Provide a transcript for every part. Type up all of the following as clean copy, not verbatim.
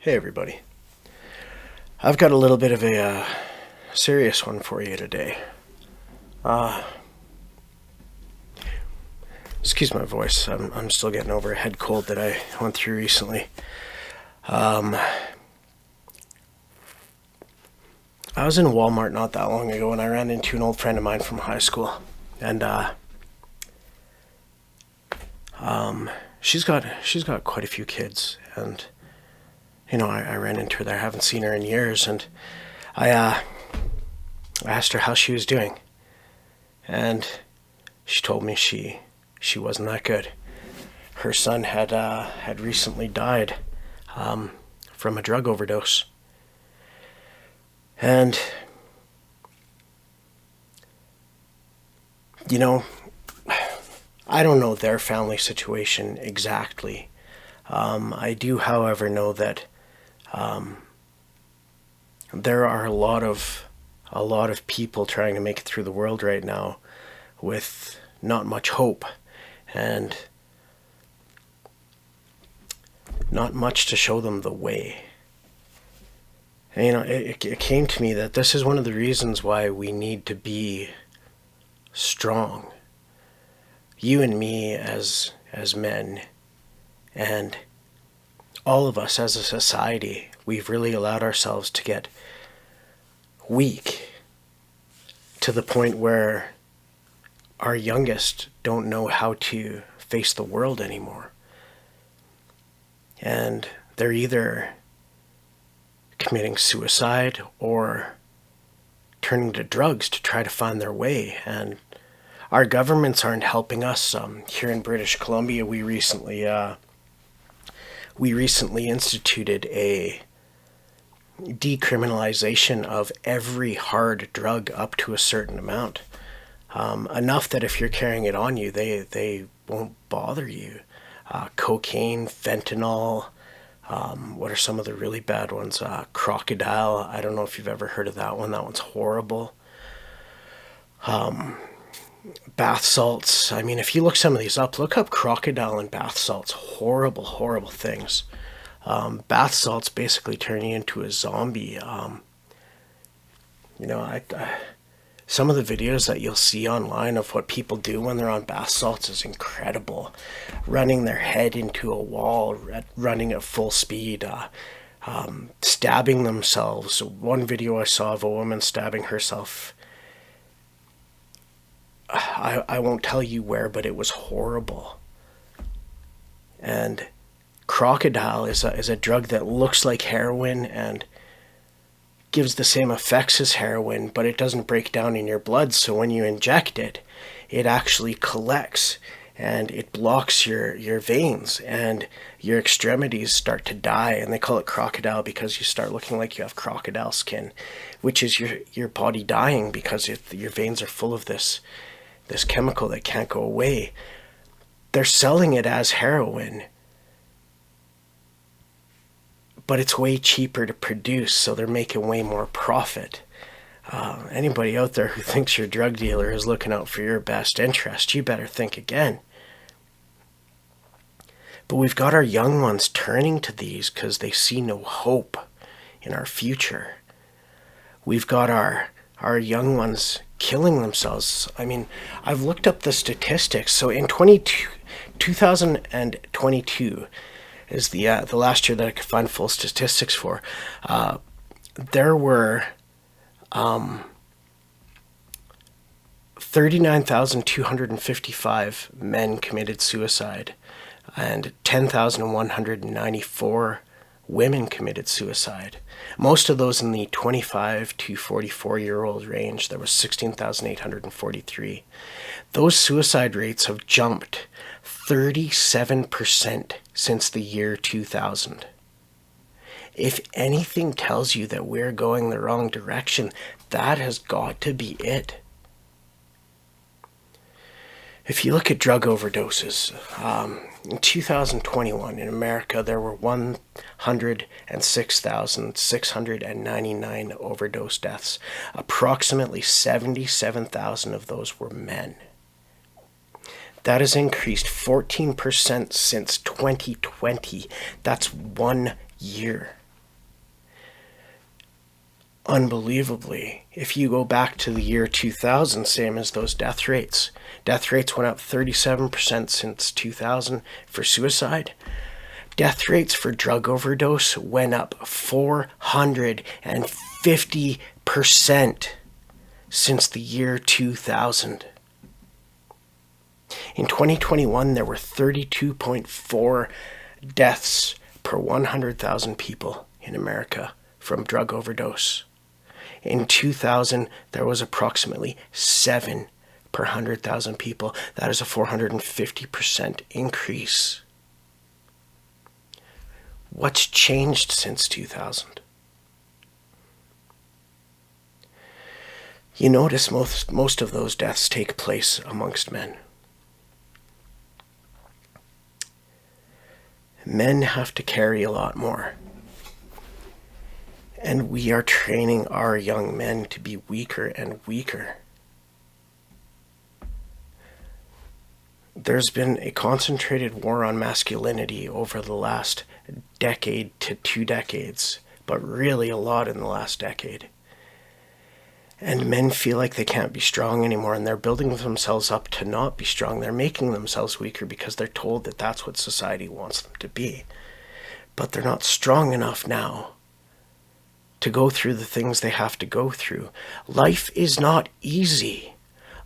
Hey everybody. I've got a little bit of a serious one for you today. Excuse my voice. I'm still getting over a head cold that I went through recently. I was in Walmart not that long ago and I ran into an old friend of mine from high school. And she's got quite a few kids, and I ran into her there. I haven't seen her in years, and I asked her how she was doing, and she told me she wasn't that good. Her son had recently died from a drug overdose, and I don't know their family situation exactly. I do, however, know that there are a lot of people trying to make it through the world right now with not much hope and not much to show them the way. And, it came to me that this is one of the reasons why we need to be strong. You and me as men, and all of us as a society, we've really allowed ourselves to get weak to the point where our youngest don't know how to face the world anymore. And they're either committing suicide or turning to drugs to try to find their way. And our governments aren't helping us. Here in British Columbia, we recently instituted a decriminalization of every hard drug up to a certain amount. Enough that if you're carrying it on you, they won't bother you. Cocaine, fentanyl, what are some of the really bad ones? Crocodile, I don't know if you've ever heard of that one. That one's horrible. Bath salts. I mean, if you look some of these up, look up crocodile and bath salts. Horrible, horrible things. Bath salts basically turn you into a zombie. Some of the videos that you'll see online of what people do when they're on bath salts is incredible. Running their head into a wall, running at full speed, stabbing themselves. One video I saw of a woman stabbing herself, I won't tell you where, but it was horrible. And crocodile is a drug that looks like heroin and gives the same effects as heroin, but it doesn't break down in your blood. So when you inject it, it actually collects and it blocks your veins, and your extremities start to die. And they call it crocodile because you start looking like you have crocodile skin, which is your body dying because your veins are full of this chemical that can't go away. They're selling it as heroin, but it's way cheaper to produce, so they're making way more profit. Anybody out there who thinks your drug dealer is looking out for your best interest, you better think again. But we've got our young ones turning to these because they see no hope in our future. We've got our young ones killing themselves. I mean, I've looked up the statistics. So in 2022 is the last year that I could find full statistics for. There were 39,255 men committed suicide, and 10,194 women committed suicide. Most of those in the 25 to 44-year-old range. There was 16,843. Those suicide rates have jumped 37% since the year 2000. If anything tells you that we're going the wrong direction, that has got to be it. If you look at drug overdoses, in 2021 in America, there were 106,699 overdose deaths. Approximately 77,000 of those were men. That has increased 14% since 2020. That's 1 year. unbelievably, if you go back to the year 2000, same as those death rates. Death rates went up 37% since 2000 for suicide. Death rates for drug overdose went up 450% since the year 2000. In 2021, there were 32.4 deaths per 100,000 people in America from drug overdose. In 2000, there was approximately 7 per 100,000 people. That is a 450% increase. What's changed since 2000? You notice most of those deaths take place amongst men. Men have to carry a lot more. And we are training our young men to be weaker and weaker. There's been a concentrated war on masculinity over the last decade to 2 decades, but really a lot in the last decade. And men feel like they can't be strong anymore, and they're building themselves up to not be strong. They're making themselves weaker because they're told that that's what society wants them to be. But they're not strong enough now to go through the things they have to go through. Life is not easy.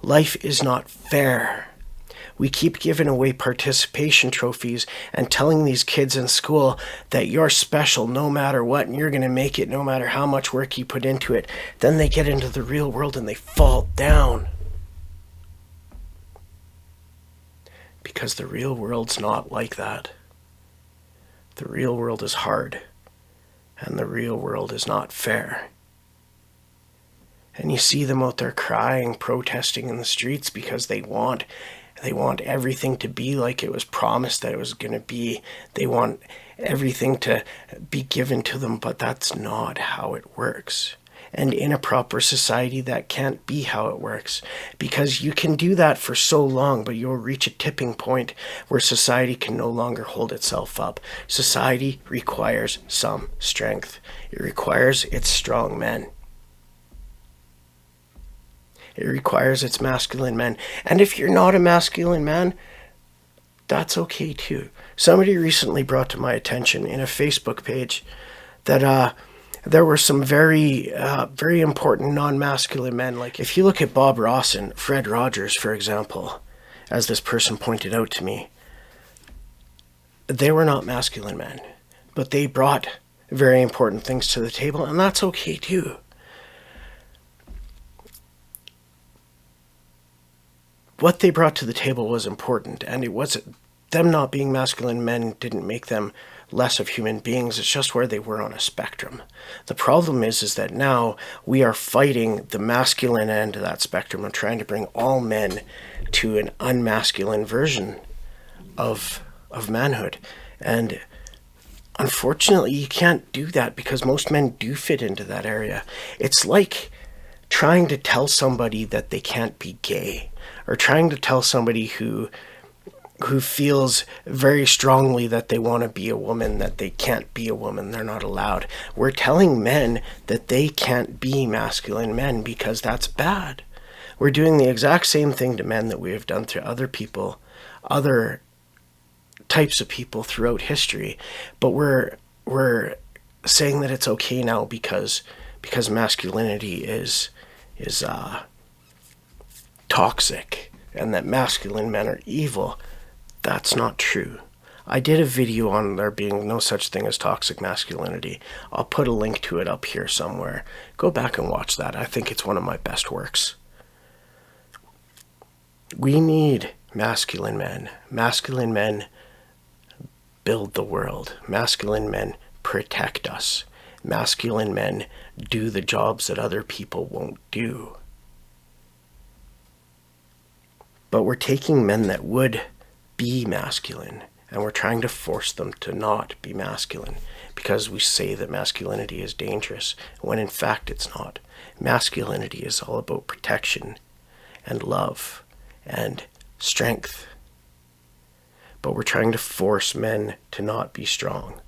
Life is not fair. We keep giving away participation trophies and telling these kids in school that you're special no matter what and you're going to make it no matter how much work you put into it. Then they get into the real world and they fall down. Because the real world's not like that. The real world is hard. And the real world is not fair. And you see them out there crying, protesting in the streets because they want everything to be like it was promised that it was going to be. They want everything to be given to them, but that's not how it works. And in a proper society, that can't be how it works. Because you can do that for so long, but you'll reach a tipping point where society can no longer hold itself up. Society requires some strength. It requires its strong men. It requires its masculine men. And if you're not a masculine man, that's okay too. Somebody recently brought to my attention in a Facebook page that there were some very important non-masculine men. Like if you look at Bob Ross and Fred Rogers, for example, as this person pointed out to me, they were not masculine men, but they brought very important things to the table, and that's okay too. What they brought to the table was important, and it wasn't them not being masculine men didn't make them less of human beings. It's just where they were on a spectrum. The problem is that now we are fighting the masculine end of that spectrum and trying to bring all men to an unmasculine version of manhood. And unfortunately, you can't do that because most men do fit into that area. It's like trying to tell somebody that they can't be gay, or trying to tell somebody who feels very strongly that they want to be a woman that they can't be a woman, they're not allowed. We're telling men that they can't be masculine men because that's bad. We're doing the exact same thing to men that we have done to other people, other types of people throughout history, but we're saying that it's okay now because masculinity is toxic and that masculine men are evil. That's not true. I did a video on there being no such thing as toxic masculinity. I'll put a link to it up here somewhere. Go back and watch that. I think it's one of my best works. We need masculine men. Masculine men build the world. Masculine men protect us. Masculine men do the jobs that other people won't do. But we're taking men that would be masculine and we're trying to force them to not be masculine because we say that masculinity is dangerous when in fact it's not. Masculinity is all about protection and love and strength. But we're trying to force men to not be strong.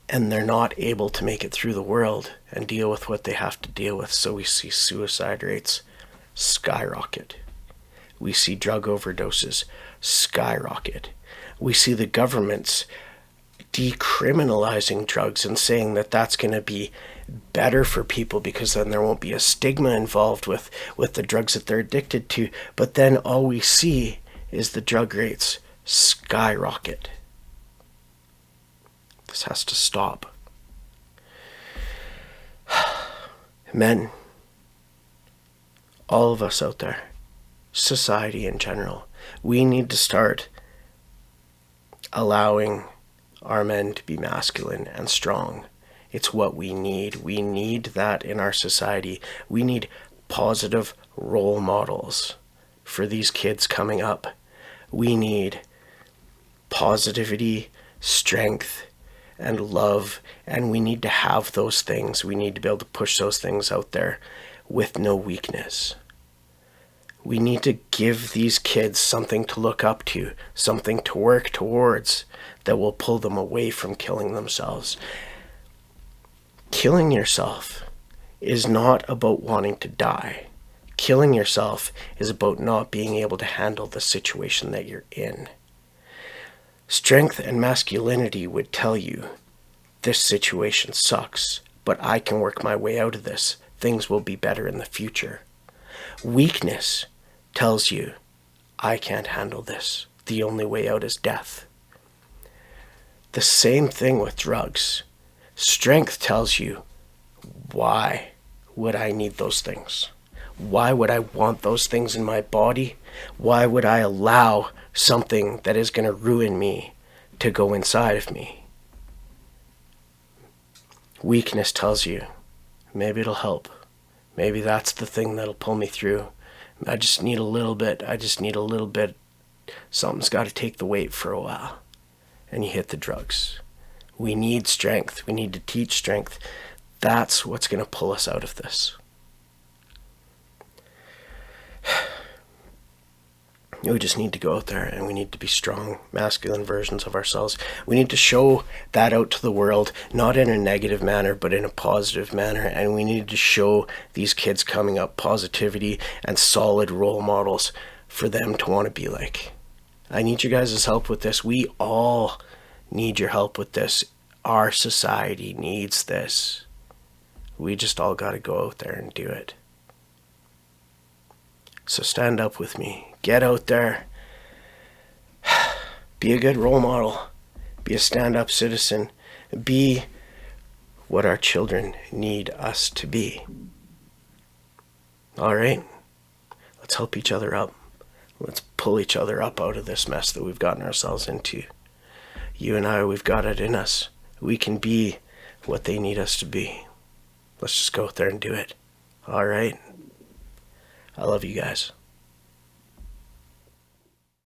and they're not able to make it through the world and deal with what they have to deal with. So we see suicide rates skyrocket. We see drug overdoses skyrocket. We see the governments decriminalizing drugs and saying that that's going to be better for people because then there won't be a stigma involved with the drugs that they're addicted to. But then all we see is the drug rates skyrocket. This has to stop. Men, all of us out there, society in general, we need to start allowing our men to be masculine and strong. It's what we need. We need that in our society. We need positive role models for these kids coming up. We need positivity, strength, and love, and we need to have those things. We need to be able to push those things out there with no weakness. We need to give these kids something to look up to, something to work towards that will pull them away from killing themselves. Killing yourself is not about wanting to die. Killing yourself is about not being able to handle the situation that you're in. Strength and masculinity would tell you, this situation sucks, but I can work my way out of this. Things will be better in the future. Weakness tells you, I can't handle this. The only way out is death. The same thing with drugs. Strength tells you, why would I need those things? Why would I want those things in my body? Why would I allow something that is going to ruin me to go inside of me? Weakness tells you, maybe it'll help. Maybe that's the thing that'll pull me through. I just need a little bit. Something's got to take the weight for a while. And you hit the drugs. We need strength. We need to teach strength. That's what's going to pull us out of this. We just need to go out there and we need to be strong, masculine versions of ourselves. We need to show that out to the world, not in a negative manner, but in a positive manner. And we need to show these kids coming up positivity and solid role models for them to want to be like. I need you guys' help with this. We all need your help with this. Our society needs this. We just all got to go out there and do it. So stand up with me. Get out there. Be a good role model. Be a stand-up citizen. Be what our children need us to be. All right? Let's help each other up. Let's pull each other up out of this mess that we've gotten ourselves into. You and I, we've got it in us. We can be what they need us to be. Let's just go out there and do it. All right? I love you guys.